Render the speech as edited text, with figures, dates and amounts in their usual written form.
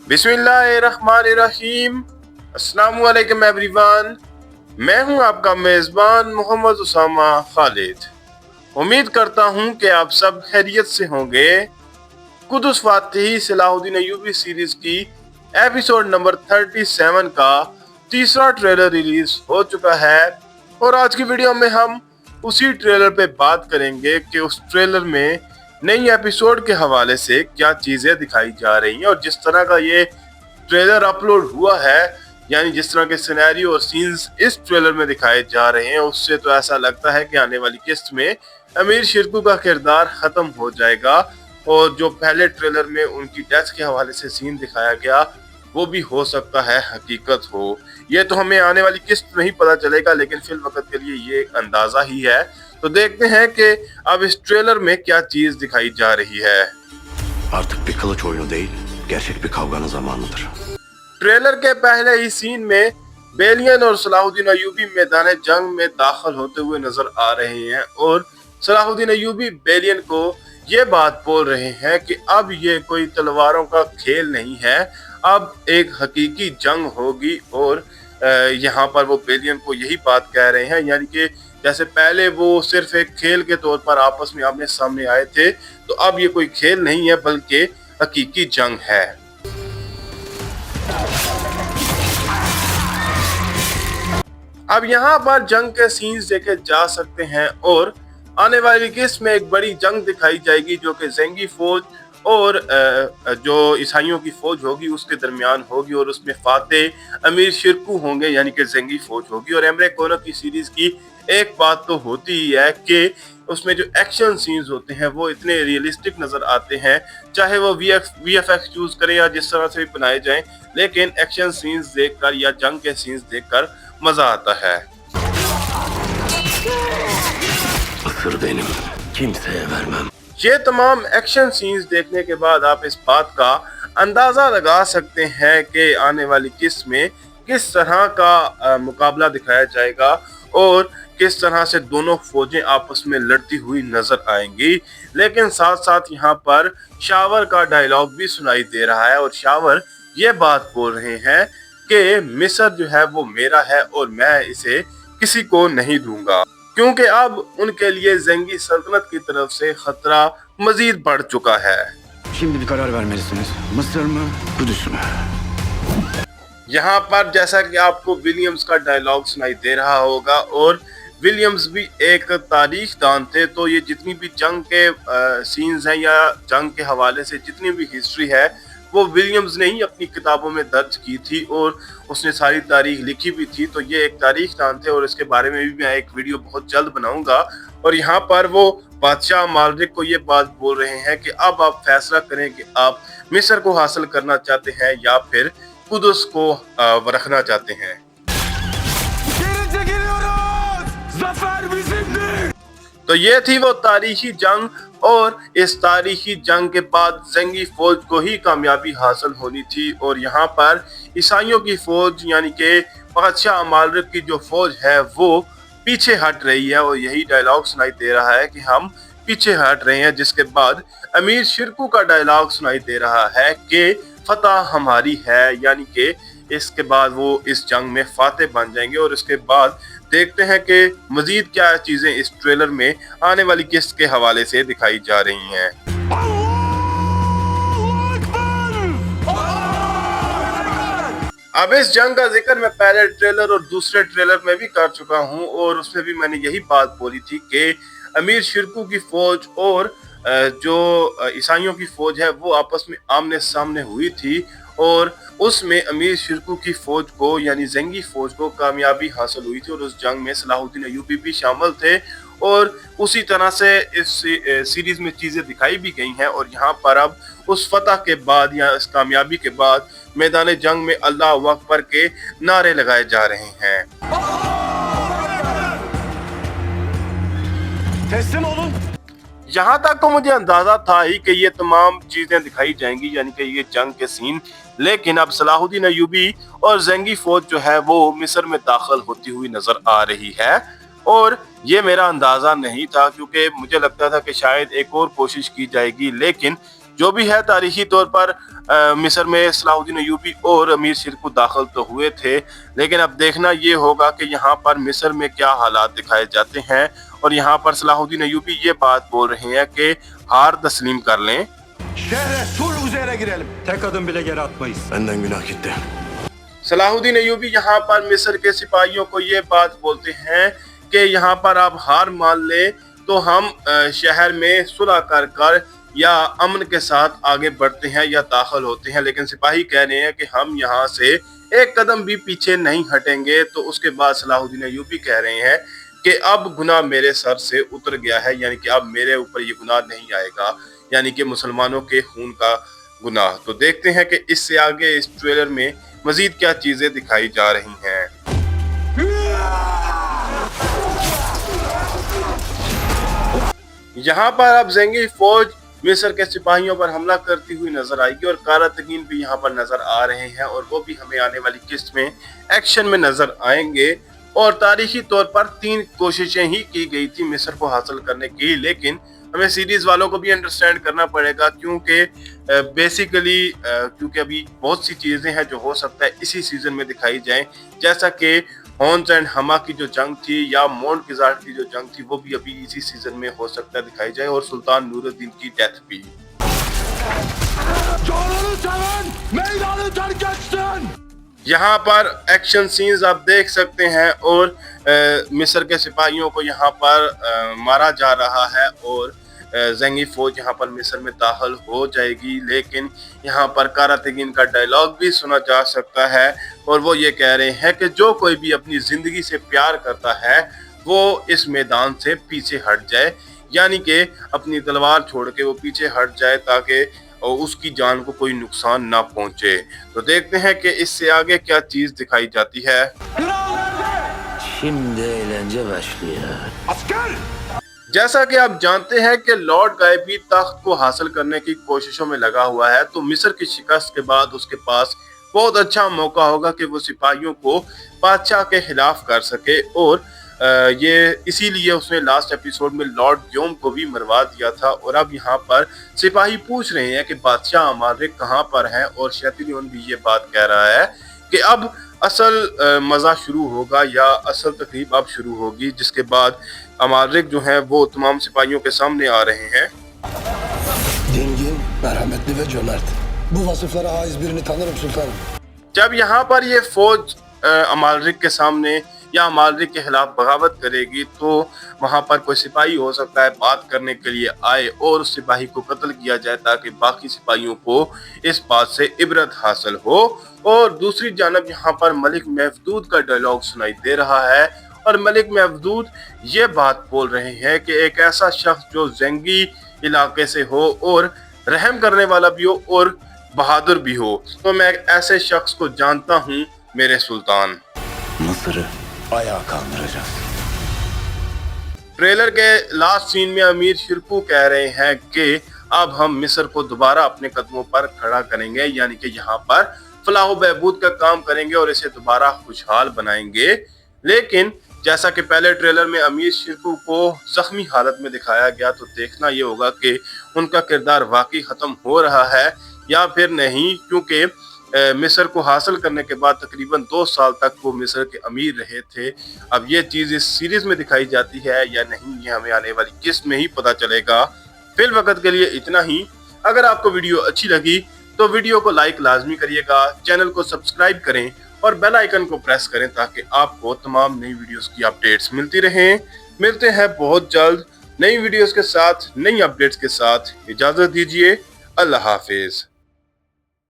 बिस्मिल्लाहिर्रहमानिर्रहीम। अस्सलामु अलैकुम एवरीवन। मैं हूं आपका मेज़बान मोहम्मद उसामा खालिद। उम्मीद करता हूं कि आप सब खैरियत से होंगे। कुदस फातिही सलाहुद्दीन अय्यूबी सीरीज की एपिसोड नंबर 37 का तीसरा ट्रेलर रिलीज हो चुका है और आज की वीडियो में हम उसी ट्रेलर पे बात करेंगे कि उस ट्रेलर में नई एपिसोड के हवाले से क्या चीजें दिखाई जा रही हैं। और जिस तरह का ये ट्रेलर अपलोड हुआ है, यानी जिस तरह के सिनेरियो और सीन्स इस ट्रेलर में दिखाए जा रहे हैं, उससे तो ऐसा लगता है कि आने वाली किस्त में अमीर शिरकू का किरदार खत्म हो जाएगा और जो पहले ट्रेलर में उनकी डेथ के हवाले से सीन दिखाया गया वो भी हो सकता है हकीकत हो। ये तो हमें आने वाली किस्त में ही पता चलेगा, लेकिन फिल वक्त के लिए ये एक अंदाजा ही है। तो देखते हैं कि अब इस ट्रेलर में क्या चीज दिखाई जा रही है। Artık bir kılıç oyunu değil, gerçek bir kavganın zamanıdır. Trailer के पहले ही सीन में बेलियन और सलाहुद्दीन अय्यूबी मैदान जंग में दाखिल होते हुए नजर आ रहे हैं और सलाहुद्दीन अय्यूबी बेलियन को ये बात बोल रहे हैं कि अब ये कोई तलवारों का खेल नहीं है, अब एक हकीकी जंग होगी। और यहाँ पर वो बेलियन को यही बात कह रहे हैं, यानी कि जैसे पहले वो सिर्फ एक खेल के तौर पर आपस में आमने सामने आए थे, तो अब ये कोई खेल नहीं है बल्कि हकीकी जंग है। अब यहाँ पर जंग के सीन्स देखे जा सकते हैं और आने वाली किस्त में एक बड़ी जंग दिखाई जाएगी जो कि ज़ेंगी फौज और जो ईसाइयों की फौज होगी उसके दरमियान होगी और उसमें फातेह अमीर शिरकू होंगे, यानी कि ज़ेंगी फौज होगी। और एमरे कोनो की सीरीज की एक बात तो होती ही है कि उसमें जो एक्शन सीन्स होते हैं वो इतने रियलिस्टिक नजर आते हैं, चाहे वो वीएफएक्स यूज करें या जिस तरह से भी बनाए जाएं, लेकिन एक्शन सीन्स देखकर या जंग के सीन्स देखकर मजा आता है। Isır benim, kimseye vermem. ये तमाम एक्शन सीन्स देखने के बाद आप इस बात का अंदाजा लगा सकते हैं कि आने वाली किस्त में किस तरह का मुकाबला दिखाया जाएगा और किस तरह से दोनों फौजें आपस में लड़ती हुई नजर आएंगी। लेकिन साथ साथ यहाँ पर शावर का डायलॉग भी सुनाई दे रहा है और शावर ये बात बोल रहे हैं कि मिस्र जो है वो मेरा है और मैं इसे किसी को नहीं दूंगा, क्योंकि अब उनके लिए ज़ेंगी सल्तनत की तरफ से खतरा मजीद बढ़ चुका है। Şimdi bir karar vermelisiniz. Mısır mı, Kudüs mü? यहाँ पर जैसा कि आपको विलियम्स का डायलॉग सुनाई दे रहा होगा और विलियम्स भी एक तारीख दान थे, तो ये जितनी भी जंग के सीन्स हैं या जंग के हवाले से जितनी भी हिस्ट्री है वो विलियम्स ने ही अपनी किताबों में दर्ज की थी और उसने सारी तारीख लिखी भी थी। तो ये एक तारीख दान थे और इसके बारे में भी मैं एक वीडियो बहुत जल्द बनाऊंगा। और यहाँ पर वो बादशाह मालरिक को ये बात बोल रहे हैं कि अब आप फैसला करें कि आप मिस्र को हासिल करना चाहते हैं या फिर कुदस को रखना चाहते हैं। तो ये थी वो तारीखी जंग और इस तारीखी जंग के बाद ज़ेंगी फौज को ही कामयाबी हासिल होनी थी और यहाँ पर ईसाइयों की फौज यानी कि बादशाह मालरिक की जो फौज है वो पीछे हट रही है और यही डायलॉग सुनाई दे रहा है कि हम पीछे हट रहे हैं, जिसके बाद अमीर शिरकू का डायलॉग सुनाई दे रहा है कि फतह हमारी है, यानी कि इसके बाद वो इस जंग में फातेह बन जाएंगे। और इसके बाद देखते हैं कि मजीद क्या चीजें इस ट्रेलर में आने वाली किस्त के हवाले से दिखाई जा रही हैं। अब इस जंग का जिक्र मैं पहले ट्रेलर और दूसरे ट्रेलर में भी कर चुका हूं और उसमें भी मैंने यही बात बोली थी कि अमीर शिरकू की फौज और जो ईसाइयों की फौज है वो आपस में आमने सामने हुई थी और उसमें अमीर शिरकू की फौज को यानी ज़ेंगी फौज को कामयाबी हासिल हुई थी और उस जंग में सलाहुद्दीन अय्यूबी भी शामिल थे और उसी तरह से इस सीरीज में चीजें दिखाई भी गई हैं। और यहाँ पर अब उस फतह के बाद या इस कामयाबी के बाद मैदान जंग में अल्लाह अकबर के नारे लगाए जा रहे हैं। यहाँ तक तो मुझे अंदाजा था ही कि ये तमाम चीजें दिखाई जाएंगी, यानी कि ये जंग के सीन। लेकिन अब सलाहुद्दीन अय्यूबी और ज़ेंगी फौज जो है वो मिस्र में दाखिल होती हुई नजर आ रही है और ये मेरा अंदाजा नहीं था, क्योंकि मुझे लगता था कि शायद एक और कोशिश की जाएगी। लेकिन जो भी है, तारीखी तौर पर मिस्र में सलाहुद्दीन अय्यूबी और अमीर शिरकू दाखिल तो हुए थे, लेकिन अब देखना ये होगा कि यहाँ पर मिस्र में क्या हालात दिखाए जाते हैं। और यहाँ पर सलाहुद्दीन अय्यूबी ये बात बोल रहे हैं कि हार तस्लीम कर लें। Şehre sur üzere girelim. Tek adım bile geri atmayız. Benden günah gitti. Salahuddin Ayyubi यहाँ पर मिस्र के सिपाहियों को ये बात बोलते हैं कि यहाँ पर आप हार मान ले तो हम शहर में सुलह कर या अमन के साथ आगे बढ़ते हैं या दाखिल होते हैं। लेकिन सिपाही कह रहे हैं कि हम यहाँ से एक कदम भी पीछे नहीं हटेंगे। तो उसके बाद सलाहुद्दीन अय्यूबी कह रहे हैं कि अब गुनाह मेरे सर से उतर गया है, यानी कि अब मेरे ऊपर ये गुनाह नहीं आएगा, यानी कि मुसलमानों के खून का गुनाह। तो देखते हैं कि इससे आगे इस ट्रेलर में मजीद क्या चीजें दिखाई जा रही हैं। यहाँ पर अब ज़ेंगी फौज मिस्र के सिपाहियों पर हमला करती हुई नजर आएगी और कारातगीन भी यहाँ पर नजर आ रहे हैं और वो भी हमें आने वाली किस्त में एक्शन में नजर आएंगे। और तारीखी तौर पर 3 कोशिशें ही की गई थी मिस्र को हासिल करने की, लेकिन हमें सीरीज वालों को भी अंडरस्टैंड करना पड़ेगा क्योंकि बेसिकली क्योंकि अभी बहुत सी चीजें हैं जो हो सकता है इसी सीजन में दिखाई जाएं, जैसा कि हॉन्स एंड हमा की जो जंग थी या मोंट किजार की जो जंग थी वो भी अभी इसी सीजन में हो सकता है दिखाई जाए, और सुल्तान नूरुद्दीन की डेथ भी। यहाँ पर एक्शन सीन्स आप देख सकते हैं और मिस्र के सिपाहियों को यहाँ पर मारा जा रहा है और ज़ेंगी फौज यहाँ पर मिस्र में दाखिल हो जाएगी। लेकिन यहाँ पर कारातगीन का डायलॉग भी सुना जा सकता है और वो ये कह रहे हैं कि जो कोई भी अपनी जिंदगी से प्यार करता है वो इस मैदान से पीछे हट जाए, यानी कि अपनी तलवार छोड़ के वो पीछे हट जाए ताकि और उसकी जान को कोई नुकसान ना पहुंचे। तो देखते हैं कि इससे आगे क्या चीज दिखाई जाती है। जैसा कि आप जानते हैं कि लॉर्ड गाय भी तख्त को हासिल करने की कोशिशों में लगा हुआ है, तो मिस्र की शिकस्त के बाद उसके पास बहुत अच्छा मौका होगा कि वो सिपाहियों को बादशाह के खिलाफ कर सके। और ये इसीलिए उसने लास्ट एपिसोड में लॉर्ड गियोम को भी मरवा दिया था। और अब यहाँ पर सिपाही पूछ रहे हैं कि बादशाह अमालिक कहाँ पर है, और शैतान भी ये बात कह रहा है कि अब असल मज़ा शुरू होगा या असल तकरीब अब शुरू होगी, जिसके बाद अमालिक जो हैं वो तमाम सिपाहियों के सामने आ रहे हैं। Dingin, merhametli ve cömert. Bu vasıflara haiz birini tanırım sultanım. जब यहाँ पर ये फौज अमालिक के सामने या अमालिक के खिलाफ बगावत करेगी तो वहाँ पर कोई सिपाही हो सकता है बात करने के लिए आए और उस सिपाही को कत्ल किया जाए ताकि बाकी सिपाहियों को इस बात से इबरत हासिल हो। और दूसरी जानब यहाँ पर मलिक महफूद का डायलॉग सुनाई दे रहा है और मलिक महफूद ये बात बोल रहे हैं कि एक ऐसा शख्स जो ज़ेंगी इलाके से हो और रहम करने वाला भी हो और बहादुर भी हो, तो मैं एक ऐसे शख्स को जानता हूँ मेरे सुल्तान। Mısır'ı ayağa kaldıracağız. ट्रेलर के लास्ट सीन में अमीर शिरकू कह रहे हैं कि अब हम मिस्र को दोबारा अपने कदमों पर खड़ा करेंगे, यानी कि यहाँ पर फलाह बहबूद का काम करेंगे और इसे दोबारा खुशहाल बनाएंगे। लेकिन जैसा कि पहले ट्रेलर में अमीर शिरकू को जख्मी हालत में दिखाया गया, तो देखना ये होगा कि उनका किरदार वाकई ख़त्म हो रहा है या फिर नहीं, क्योंकि मिस्र को हासिल करने के बाद तकरीबन 2 साल तक वो मिस्र के अमीर रहे थे। अब ये चीज़ इस सीरीज में दिखाई जाती है या नहीं, ये हमें आने वाली किस्त में ही पता चलेगा। फिल वक्त के लिए इतना ही। अगर आपको वीडियो अच्छी लगी तो वीडियो को लाइक लाजमी करिएगा, चैनल को सब्सक्राइब करें और बेल आइकन को प्रेस करें ताकि आपको तमाम नई वीडियोस की अपडेट्स मिलती रहें। मिलते हैं बहुत जल्द नई वीडियोस के साथ, नई अपडेट्स के साथ। इजाज़त दीजिए। अल्लाह हाफिज़।